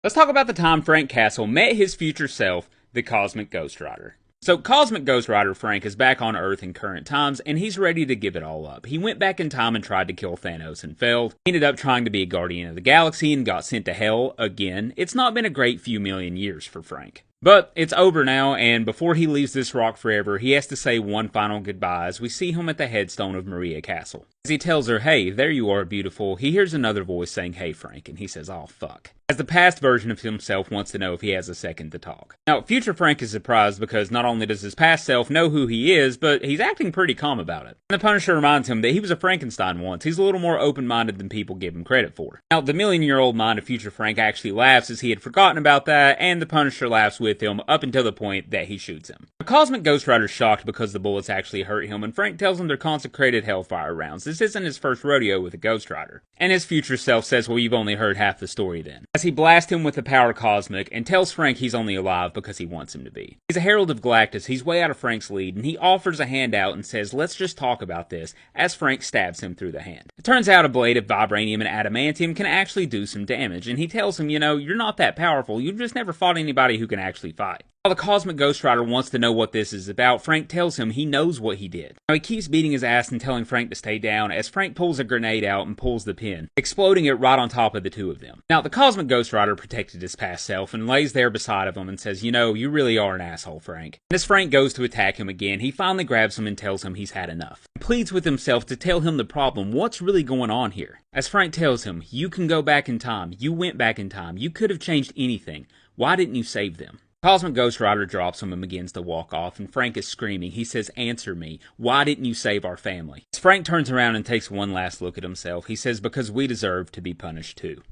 Let's talk about the time Frank Castle met his future self, the Cosmic Ghost Rider. So, Cosmic Ghost Rider Frank is back on Earth in current times, and he's ready to give it all up. He went back in time and tried to kill Thanos and failed. He ended up trying to be a Guardian of the Galaxy and got sent to hell again. It's not been a great few million years for Frank. But it's over now, and before he leaves this rock forever, he has to say one final goodbye as we see him at the headstone of Maria Castle. As he tells her, "Hey, there you are, beautiful," he hears another voice saying, "Hey, Frank," and he says, "Oh, fuck." As the past version of himself wants to know if he has a second to talk. Now, future Frank is surprised because not only does his past self know who he is, but he's acting pretty calm about it. And the Punisher reminds him that he was a Frankenstein once. He's a little more open-minded than people give him credit for. Now, the million-year-old mind of future Frank actually laughs as he had forgotten about that, and the Punisher laughs with him up until the point that he shoots him. The Cosmic Ghost Rider's shocked because the bullets actually hurt him, and Frank tells him they're consecrated Hellfire rounds. This isn't his first rodeo with a Ghost Rider. And his future self says, "Well, you've only heard half the story then." As he blasts him with the power cosmic and tells Frank he's only alive because he wants him to be. He's a herald of Galactus, he's way out of Frank's lead, and he offers a handout and says, "Let's just talk about this," as Frank stabs him through the hand. It turns out a blade of vibranium and adamantium can actually do some damage, and he tells him, you're not that powerful, you've just never fought anybody who can actually fight. While the Cosmic Ghost Rider wants to know what this is about, Frank tells him he knows what he did. Now he keeps beating his ass and telling Frank to stay down as Frank pulls a grenade out and pulls the pin, exploding it right on top of the two of them. Now the Cosmic Ghost Rider protected his past self and lays there beside of him and says, "You really are an asshole, Frank." And as Frank goes to attack him again, he finally grabs him and tells him he's had enough. He pleads with himself to tell him the problem, what's really going on here. As Frank tells him, "You can go back in time, you went back in time, you could have changed anything. Why didn't you save them?" Cosmic Ghost Rider drops him and begins to walk off, and Frank is screaming. He says, "Answer me. Why didn't you save our family?" As Frank turns around and takes one last look at himself, he says, "Because we deserve to be punished too."